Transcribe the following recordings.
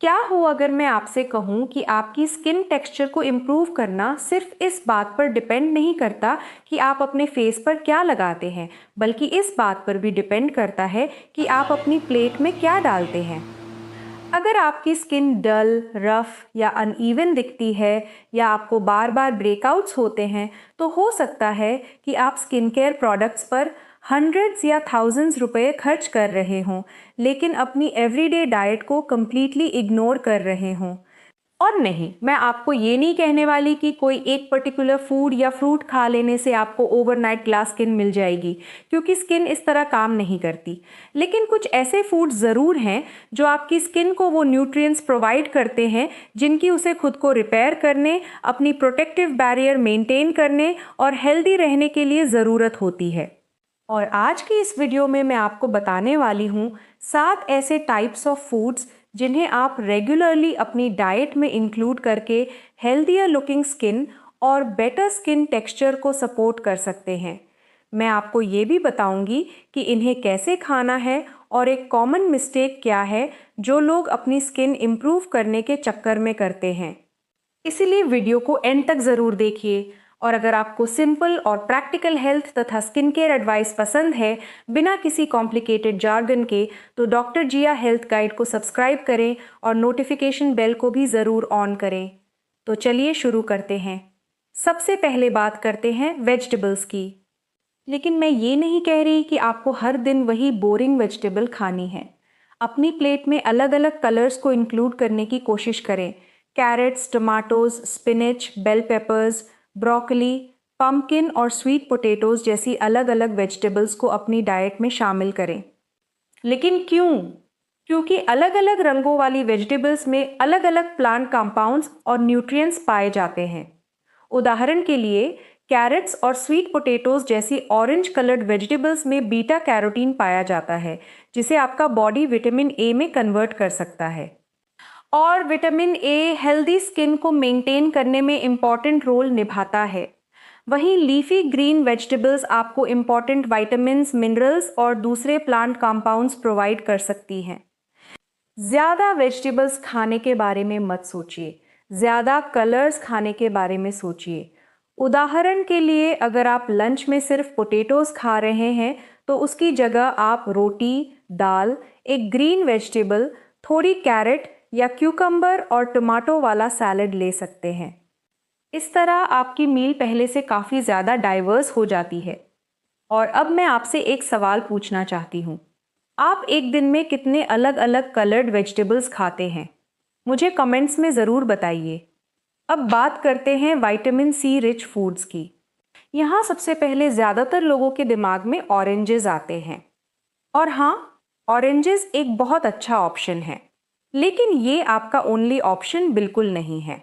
क्या हो अगर मैं आपसे कहूँ कि आपकी स्किन टेक्सचर को इम्प्रूव करना सिर्फ इस बात पर डिपेंड नहीं करता कि आप अपने फेस पर क्या लगाते हैं, बल्कि इस बात पर भी डिपेंड करता है कि आप अपनी प्लेट में क्या डालते हैं। अगर आपकी स्किन डल, रफ या अनइवन दिखती है या आपको बार बार ब्रेकआउट्स होते हैं, तो हो सकता है कि आप स्किन केयर प्रोडक्ट्स पर हंड्रेड्स या थाउजेंड्स रुपए खर्च कर रहे हों, लेकिन अपनी एवरीडे डाइट को कम्प्लीटली इग्नोर कर रहे हों। और नहीं, मैं आपको ये नहीं कहने वाली कि कोई एक पर्टिकुलर फूड या फ्रूट खा लेने से आपको ओवरनाइट ग्लास स्किन मिल जाएगी, क्योंकि स्किन इस तरह काम नहीं करती। लेकिन कुछ ऐसे फूड ज़रूर हैं जो आपकी स्किन को वो न्यूट्रिएंट्स प्रोवाइड करते हैं जिनकी उसे खुद को रिपेयर करने, अपनी प्रोटेक्टिव बैरियर मेंटेन करने और हेल्दी रहने के लिए ज़रूरत होती है। और आज की इस वीडियो में मैं आपको बताने वाली हूँ 7 ऐसे टाइप्स ऑफ फूड्स जिन्हें आप रेगुलरली अपनी डाइट में इंक्लूड करके हेल्दियर लुकिंग स्किन और बेटर स्किन टेक्सचर को सपोर्ट कर सकते हैं। मैं आपको ये भी बताऊंगी कि इन्हें कैसे खाना है और एक कॉमन मिस्टेक क्या है जो लोग अपनी स्किन इम्प्रूव करने के चक्कर में करते हैं। इसीलिए वीडियो को एंड तक ज़रूर देखिए। और अगर आपको सिंपल और प्रैक्टिकल हेल्थ तथा स्किन केयर एडवाइस पसंद है बिना किसी कॉम्प्लिकेटेड जार्गन के, तो डॉक्टर जिया हेल्थ गाइड को सब्सक्राइब करें और नोटिफिकेशन बेल को भी ज़रूर ऑन करें। तो चलिए शुरू करते हैं। सबसे पहले बात करते हैं वेजिटेबल्स की। लेकिन मैं ये नहीं कह रही कि आपको हर दिन वही बोरिंग वेजिटेबल खानी है। अपनी प्लेट में अलग अलग कलर्स को इंक्लूड करने की कोशिश करें। Carrots, tomatoes, spinach, bell peppers, broccoli, pumpkin और स्वीट पोटैटोज जैसी अलग अलग वेजिटेबल्स को अपनी डाइट में शामिल करें। लेकिन क्यों? क्योंकि अलग अलग रंगों वाली वेजिटेबल्स में अलग अलग प्लांट कंपाउंड्स और न्यूट्रिएंट्स पाए जाते हैं। उदाहरण के लिए कैरेट्स और स्वीट पोटैटोज जैसी ऑरेंज कलर्ड वेजिटेबल्स में बीटा कैरोटीन पाया जाता है, जिसे आपका बॉडी विटामिन ए में कन्वर्ट कर सकता है। और विटामिन ए हेल्दी स्किन को मेंटेन करने में इम्पॉर्टेंट रोल निभाता है। वहीं लीफी ग्रीन वेजिटेबल्स आपको इम्पॉर्टेंट विटामिन्स, मिनरल्स और दूसरे प्लांट कंपाउंड्स प्रोवाइड कर सकती हैं। ज़्यादा वेजिटेबल्स खाने के बारे में मत सोचिए, ज़्यादा कलर्स खाने के बारे में सोचिए। उदाहरण के लिए अगर आप लंच में सिर्फ पोटैटोज खा रहे हैं, तो उसकी जगह आप रोटी, दाल, एक ग्रीन वेजिटेबल, थोड़ी कैरेट या क्यूकम्बर और टमाटो वाला सैलेड ले सकते हैं। इस तरह आपकी मील पहले से काफ़ी ज़्यादा डाइवर्स हो जाती है। और अब मैं आपसे एक सवाल पूछना चाहती हूँ। आप एक दिन में कितने अलग अलग कलर्ड वेजिटेबल्स खाते हैं? मुझे कमेंट्स में ज़रूर बताइए। अब बात करते हैं विटामिन सी रिच फूड्स की। यहाँ सबसे पहले ज़्यादातर लोगों के दिमाग में ऑरेंजेस आते हैं। और हाँ, ऑरेंजेस एक बहुत अच्छा ऑप्शन है, लेकिन ये आपका ओनली ऑप्शन बिल्कुल नहीं है।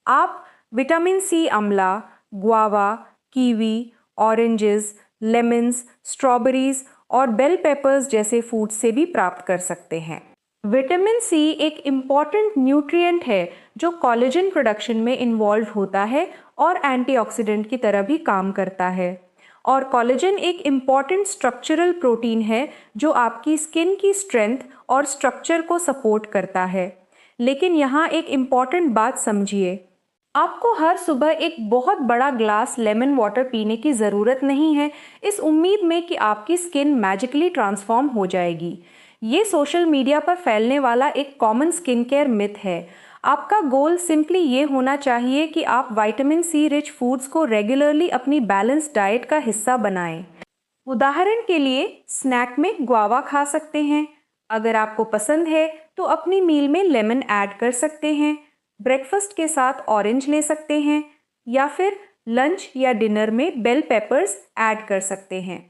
आप विटामिन सी अमला, guava, kiwi, oranges, lemons, strawberries और बेल पेपर्स जैसे फूड से भी प्राप्त कर सकते हैं। विटामिन सी एक इम्पॉर्टेंट न्यूट्रिएंट है जो कोलेजन प्रोडक्शन में इन्वॉल्व होता है और एंटीऑक्सीडेंट की तरह भी काम करता है। और कोलेजन एक इम्पॉर्टेंट स्ट्रक्चरल प्रोटीन है जो आपकी स्किन की स्ट्रेंथ और स्ट्रक्चर को सपोर्ट करता है। लेकिन यहाँ एक इम्पॉर्टेंट बात समझिए, आपको हर सुबह एक बहुत बड़ा ग्लास लेमन वाटर पीने की ज़रूरत नहीं है, इस उम्मीद में कि आपकी स्किन मैजिकली ट्रांसफॉर्म हो जाएगी। ये सोशल मीडिया पर फैलने वाला एक कॉमन स्किन केयर मिथ है। आपका गोल सिंपली ये होना चाहिए कि आप विटामिन सी रिच फूड्स को रेगुलरली अपनी बैलेंस डाइट का हिस्सा बनाएं। उदाहरण के लिए स्नैक में गुआवा खा सकते हैं। अगर आपको पसंद है तो अपनी मील में लेमन ऐड कर सकते हैं। ब्रेकफास्ट के साथ ऑरेंज ले सकते हैं या फिर लंच या डिनर में बेल पेपर्स ऐड कर सकते हैं।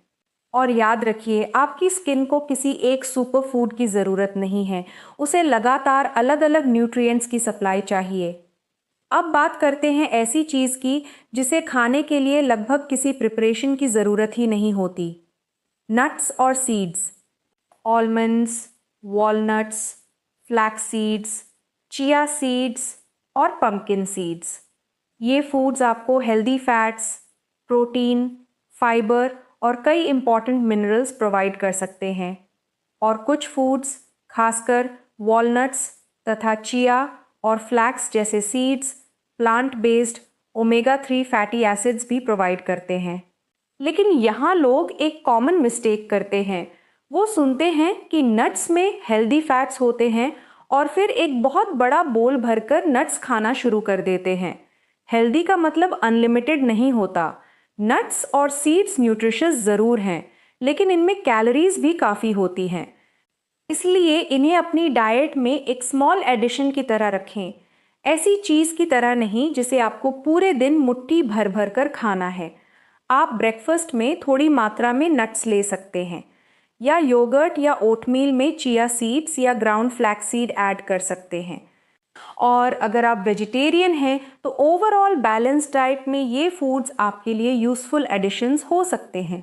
और याद रखिए, आपकी स्किन को किसी एक सुपर फूड की ज़रूरत नहीं है, उसे लगातार अलग अलग न्यूट्रिएंट्स की सप्लाई चाहिए। अब बात करते हैं ऐसी चीज़ की जिसे खाने के लिए लगभग किसी प्रिपरेशन की ज़रूरत ही नहीं होती। नट्स और seeds. Almonds, walnuts, flax seeds, chia seeds और पंपकिन सीड्स। ये फूड्स आपको हेल्दी फैट्स, प्रोटीन, फाइबर और कई इम्पॉर्टेंट मिनरल्स प्रोवाइड कर सकते हैं। और कुछ फूड्स, खासकर वॉलनट्स तथा चिया और फ्लैक्स जैसे seeds plant based omega 3 fatty acids भी प्रोवाइड करते हैं। लेकिन यहाँ लोग एक कॉमन मिस्टेक करते हैं। वो सुनते हैं कि नट्स में हेल्दी फैट्स होते हैं और फिर एक बहुत बड़ा बोल भरकर नट्स खाना शुरू कर देते हैं। हेल्दी का मतलब अनलिमिटेड नहीं होता। नट्स और सीड्स न्यूट्रिशियस ज़रूर हैं, लेकिन इनमें कैलोरीज भी काफ़ी होती हैं। इसलिए इन्हें अपनी डाइट में एक स्मॉल एडिशन की तरह रखें, ऐसी चीज़ की तरह नहीं जिसे आपको पूरे दिन मुट्ठी भर भर कर खाना है। आप ब्रेकफास्ट में थोड़ी मात्रा में नट्स ले सकते हैं या योगर्ट या ओटमील में चिया सीड्स या ग्राउंड फ्लैक्स सीड ऐड कर सकते हैं। और अगर आप वेजिटेरियन हैं तो ओवरऑल बैलेंस डाइट में ये फूड्स आपके लिए यूज़फुल एडिशंस हो सकते हैं।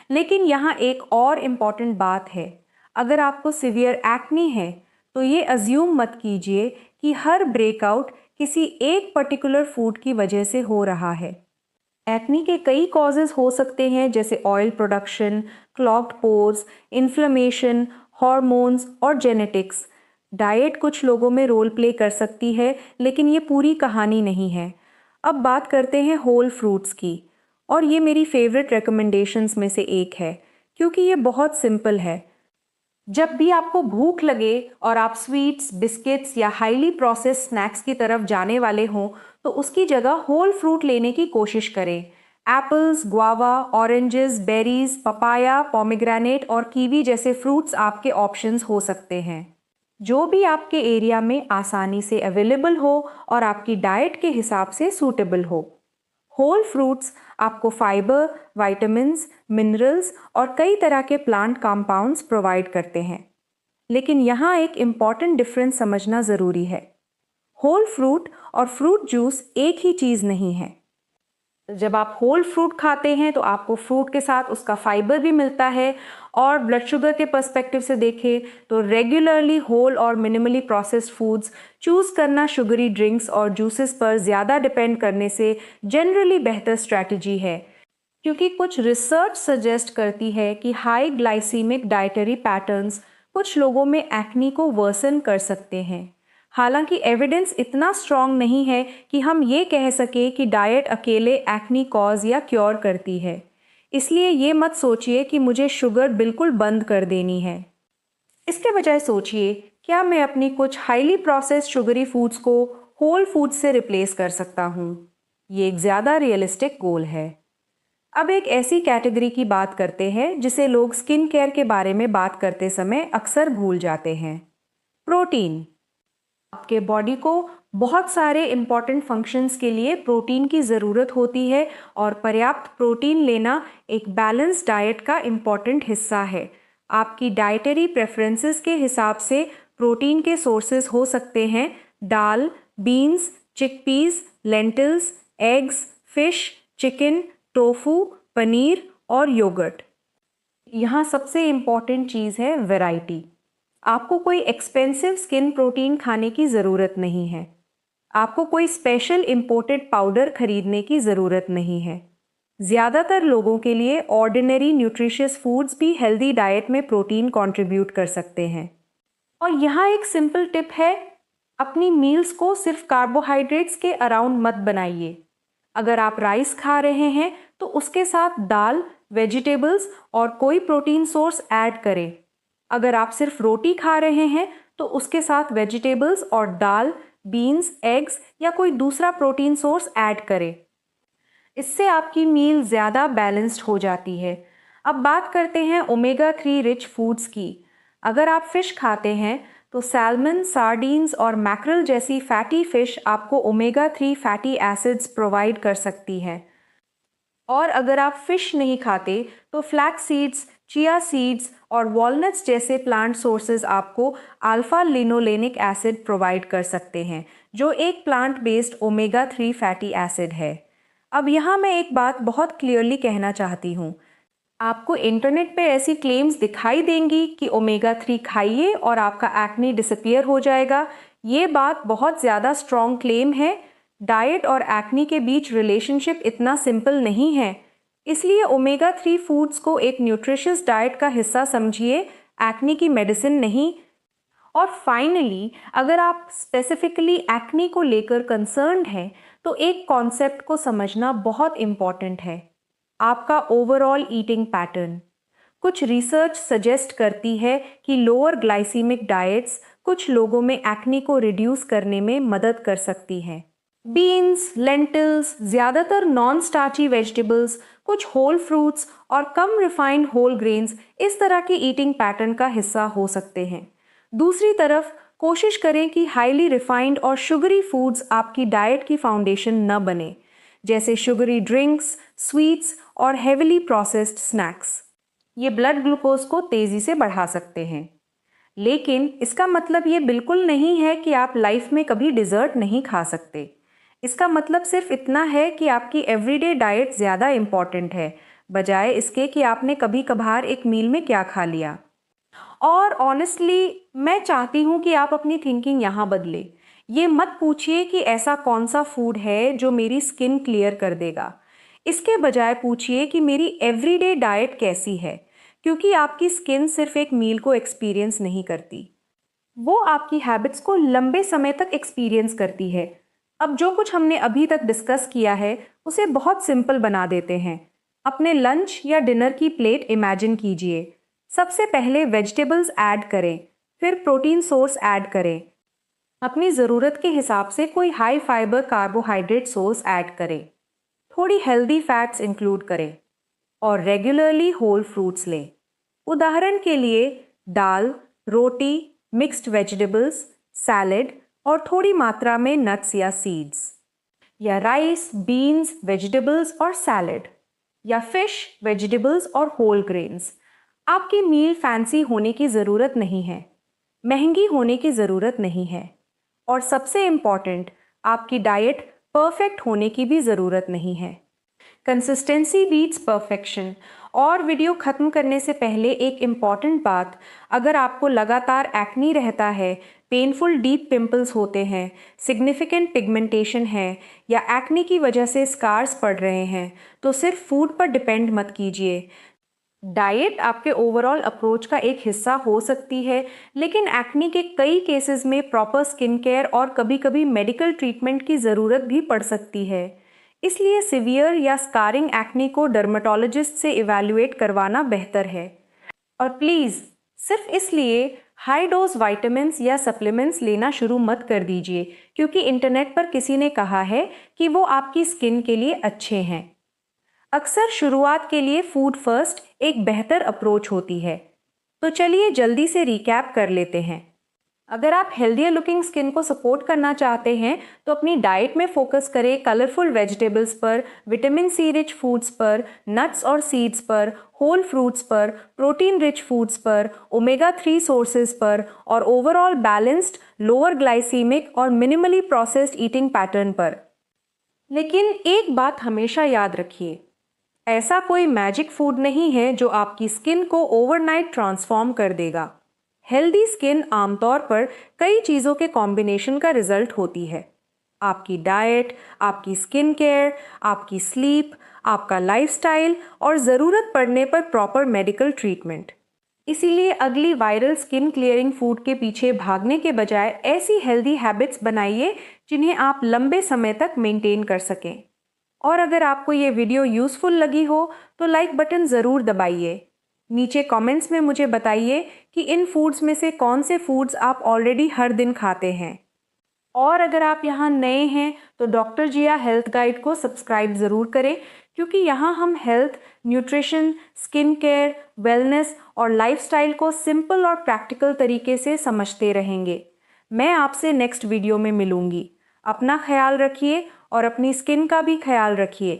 लेकिन यहाँ एक और इम्पॉर्टेंट बात है, अगर आपको सीवियर एक्ने है तो ये अज्यूम मत कीजिए कि हर ब्रेकआउट किसी एक पर्टिकुलर फूड की वजह से हो रहा है। एक्ने के कई कॉजेज़ हो सकते हैं, जैसे oil production, clogged pores, inflammation, hormones और जेनेटिक्स। डाइट कुछ लोगों में रोल प्ले कर सकती है, लेकिन ये पूरी कहानी नहीं है। अब बात करते हैं होल फ्रूट्स की, और ये मेरी फेवरेट रिकमेंडेशंस में से एक है क्योंकि ये बहुत सिंपल है। जब भी आपको भूख लगे और आप स्वीट्स, बिस्किट्स या हाईली प्रोसेस्ड स्नैक्स की तरफ जाने वाले हों तो उसकी जगह होल फ्रूट लेने की कोशिश करें। Apples, guava, oranges, berries, papaya, pomegranate और कीवी जैसे फ्रूट्स आपके ऑप्शंस हो सकते हैं, जो भी आपके एरिया में आसानी से अवेलेबल हो और आपकी डाइट के हिसाब से सूटेबल हो। होल फ्रूट्स आपको फाइबर, विटामिन्स, मिनरल्स और कई तरह के प्लांट कंपाउंड्स प्रोवाइड करते हैं। लेकिन यहाँ एक इम्पॉर्टेंट डिफरेंस समझना ज़रूरी है। होल फ्रूट और फ्रूट जूस एक ही चीज़ नहीं है। जब आप होल फ्रूट खाते हैं तो आपको फ्रूट के साथ उसका फाइबर भी मिलता है, और ब्लड शुगर के पर्सपेक्टिव से देखें तो रेगुलरली होल और मिनिमली प्रोसेस्ड फूड्स चूज़ करना शुगरी ड्रिंक्स और जूसेस पर ज़्यादा डिपेंड करने से जनरली बेहतर स्ट्रैटेजी है, क्योंकि कुछ रिसर्च सजेस्ट करती है कि हाई ग्लाइसीमिक डाइटरी पैटर्न्स कुछ लोगों में एक्ने को वर्सन कर सकते हैं। हालांकि एविडेंस इतना स्ट्रॉन्ग नहीं है कि हम ये कह सके कि डाइट अकेले एक्ने कॉज या क्योर करती है। इसलिए ये मत सोचिए कि मुझे शुगर बिल्कुल बंद कर देनी है। इसके बजाय सोचिए, क्या मैं अपनी कुछ हाईली प्रोसेस्ड शुगरी फूड्स को होल फूड्स से रिप्लेस कर सकता हूँ? ये एक ज़्यादा रियलिस्टिक गोल है। अब एक ऐसी कैटेगरी की बात करते हैं जिसे लोग स्किन केयर के बारे में बात करते समय अक्सर भूल जाते हैं। प्रोटीन। आपके बॉडी को बहुत सारे इम्पॉर्टेंट फंक्शंस के लिए प्रोटीन की ज़रूरत होती है, और पर्याप्त प्रोटीन लेना एक बैलेंस डाइट का इम्पॉर्टेंट हिस्सा है। आपकी डाइटरी प्रेफरेंसेस के हिसाब से प्रोटीन के सोर्सेज हो सकते हैं दाल, beans, chickpeas, lentils, eggs, fish, chicken, tofu, paneer और योगर्ट। यहाँ सबसे इम्पॉर्टेंट चीज़ है वैरायटी। आपको कोई एक्सपेंसिव स्किन प्रोटीन खाने की ज़रूरत नहीं है। आपको कोई स्पेशल इम्पोर्टेड पाउडर खरीदने की ज़रूरत नहीं है। ज़्यादातर लोगों के लिए ऑर्डिनरी न्यूट्रिशियस फूड्स भी हेल्दी डाइट में प्रोटीन कंट्रीब्यूट कर सकते हैं। और यहाँ एक सिंपल टिप है, अपनी मील्स को सिर्फ कार्बोहाइड्रेट्स के अराउंड मत बनाइए। अगर आप राइस खा रहे हैं तो उसके साथ दाल, वेजिटेबल्स और कोई प्रोटीन सोर्स ऐड करें। अगर आप सिर्फ रोटी खा रहे हैं तो उसके साथ वेजिटेबल्स और दाल, बीन्स, एग्स या कोई दूसरा प्रोटीन सोर्स ऐड करें। इससे आपकी मील ज़्यादा बैलेंस्ड हो जाती है। अब बात करते हैं ओमेगा 3 रिच फूड्स की। अगर आप फ़िश खाते हैं तो सैल्मन, सार्डीन्स और मैक्रल जैसी फैटी फ़िश आपको ओमेगा 3 फैटी एसिड्स प्रोवाइड कर सकती हैं। और अगर आप फ़िश नहीं खाते तो फ्लैक्स सीड्स, चिया सीड्स और वॉलनट्स जैसे प्लांट सोर्सेज आपको अल्फा लिनोलेनिक एसिड प्रोवाइड कर सकते हैं, जो एक plant based omega 3 fatty acid है। अब यहाँ मैं एक बात बहुत क्लियरली कहना चाहती हूँ। आपको इंटरनेट पे ऐसी क्लेम्स दिखाई देंगी कि ओमेगा 3 खाइए और आपका एक्ने डिसअपियर हो जाएगा। ये बात बहुत ज़्यादा स्ट्रॉन्ग क्लेम है। डाइट और एक्ने के बीच रिलेशनशिप इतना सिंपल नहीं है। इसलिए ओमेगा 3 फूड्स को एक न्यूट्रिशियस डाइट का हिस्सा समझिए, एक्ने की मेडिसिन नहीं। और फाइनली, अगर आप स्पेसिफिकली एक्ने को लेकर कंसर्न्ड हैं तो एक कॉन्सेप्ट को समझना बहुत इम्पॉर्टेंट है, आपका ओवरऑल ईटिंग पैटर्न। कुछ रिसर्च सजेस्ट करती है कि लोअर ग्लाइसीमिक डाइट्स कुछ लोगों में एक्ने को रिड्यूस करने में मदद कर सकती हैं। बीन्स, लेंटिल्स, ज़्यादातर नॉन स्टार्ची वेजिटेबल्स, कुछ होल फ्रूट्स और कम रिफाइंड होल ग्रेन्स इस तरह की ईटिंग पैटर्न का हिस्सा हो सकते हैं। दूसरी तरफ कोशिश करें कि हाईली रिफाइंड और शुगरी फूड्स आपकी डाइट की फाउंडेशन न बने, जैसे शुगरी ड्रिंक्स, स्वीट्स और हेविली प्रोसेस्ड स्नैक्स। ये ब्लड ग्लूकोज को तेज़ी से बढ़ा सकते हैं। लेकिन इसका मतलब ये बिल्कुल नहीं है कि आप लाइफ में कभी डिज़र्ट नहीं खा सकते। इसका मतलब सिर्फ इतना है कि आपकी एवरीडे डाइट ज़्यादा इम्पॉर्टेंट है, बजाय इसके कि आपने कभी कभार एक मील में क्या खा लिया। और ऑनेस्टली मैं चाहती हूँ कि आप अपनी थिंकिंग यहाँ बदले। ये मत पूछिए कि ऐसा कौन सा फूड है जो मेरी स्किन क्लियर कर देगा। इसके बजाय पूछिए कि मेरी एवरीडे डाइट कैसी है, क्योंकि आपकी स्किन सिर्फ एक मील को एक्सपीरियंस नहीं करती, वो आपकी हैबिट्स को लंबे समय तक एक्सपीरियंस करती है। अब जो कुछ हमने अभी तक डिस्कस किया है उसे बहुत सिंपल बना देते हैं। अपने लंच या डिनर की प्लेट इमेजिन कीजिए। सबसे पहले वेजिटेबल्स ऐड करें, फिर प्रोटीन सोर्स ऐड करें। अपनी ज़रूरत के हिसाब से कोई high fibre carbohydrate source add करें। थोड़ी हेल्दी फैट्स इंक्लूड करें और रेगुलरली होल फ्रूट्स लें। उदाहरण के लिए दाल, रोटी, मिक्स्ड वेजिटेबल्स, सैलेड और थोड़ी मात्रा में नट्स या सीड्स, या राइस, बीन्स, वेजिटेबल्स और सैलेड, या फिश, वेजिटेबल्स और होल ग्रेन्स। आपकी मील फैंसी होने की ज़रूरत नहीं है, महंगी होने की ज़रूरत नहीं है, और सबसे इम्पॉर्टेंट, आपकी डाइट परफेक्ट होने की भी ज़रूरत नहीं है। Consistency beats perfection. और वीडियो ख़त्म करने से पहले एक इम्पॉर्टेंट बात, अगर आपको लगातार एक्नी रहता है, पेनफुल डीप पिंपल्स होते हैं, सिग्निफिकेंट पिगमेंटेशन है या एक्नी की वजह से स्कार्स पड़ रहे हैं, तो सिर्फ फूड पर डिपेंड मत कीजिए। डाइट आपके ओवरऑल अप्रोच का एक हिस्सा हो सकती है, लेकिन एक्नी के कई केसेस में प्रॉपर स्किन केयर और कभी-कभी मेडिकल ट्रीटमेंट की ज़रूरत भी पड़ सकती है। इसलिए सिवियर या स्कारिंग एक्नी को डर्मेटोलॉजिस्ट से इवैल्यूएट करवाना बेहतर है। और प्लीज़ सिर्फ इसलिए हाई डोज विटामिन्स या सप्लीमेंट्स लेना शुरू मत कर दीजिए क्योंकि इंटरनेट पर किसी ने कहा है कि वो आपकी स्किन के लिए अच्छे हैं। अक्सर शुरुआत के लिए फूड फर्स्ट एक बेहतर अप्रोच होती है। तो चलिए जल्दी से रिकैप कर लेते हैं। अगर आप हेल्दियर लुकिंग स्किन को सपोर्ट करना चाहते हैं तो अपनी डाइट में फोकस करें कलरफुल वेजिटेबल्स पर, विटामिन सी रिच फूड्स पर, नट्स और सीड्स पर, होल फ्रूट्स पर, प्रोटीन रिच फूड्स पर, ओमेगा 3 सोर्सेज पर और ओवरऑल बैलेंस्ड, लोअर ग्लाइसीमिक और मिनिमली प्रोसेस्ड ईटिंग पैटर्न पर। लेकिन एक बात हमेशा याद रखिए, ऐसा कोई मैजिक फूड नहीं है जो आपकी स्किन को ओवरनाइट ट्रांसफॉर्म कर देगा। हेल्दी स्किन आमतौर पर कई चीज़ों के कॉम्बिनेशन का रिजल्ट होती है। आपकी डाइट, आपकी स्किन केयर, आपकी स्लीप, आपका लाइफस्टाइल और ज़रूरत पड़ने पर प्रॉपर मेडिकल ट्रीटमेंट। इसीलिए अगली वायरल स्किन क्लियरिंग फूड के पीछे भागने के बजाय ऐसी हेल्दी हैबिट्स बनाइए जिन्हें आप लंबे समय तक मेंटेन कर सकें। और अगर आपको ये वीडियो यूज़फुल लगी हो तो लाइक बटन ज़रूर दबाइए। नीचे कमेंट्स में मुझे बताइए कि इन फूड्स में से कौन से फूड्स आप ऑलरेडी हर दिन खाते हैं। और अगर आप यहाँ नए हैं तो डॉक्टर जिया हेल्थ गाइड को सब्सक्राइब ज़रूर करें, क्योंकि यहाँ हम health, nutrition, skin care, wellness और लाइफस्टाइल को सिंपल और प्रैक्टिकल तरीके से समझते रहेंगे। मैं आपसे नेक्स्ट वीडियो में मिलूँगी। अपना ख्याल रखिए और अपनी स्किन का भी ख्याल रखिए।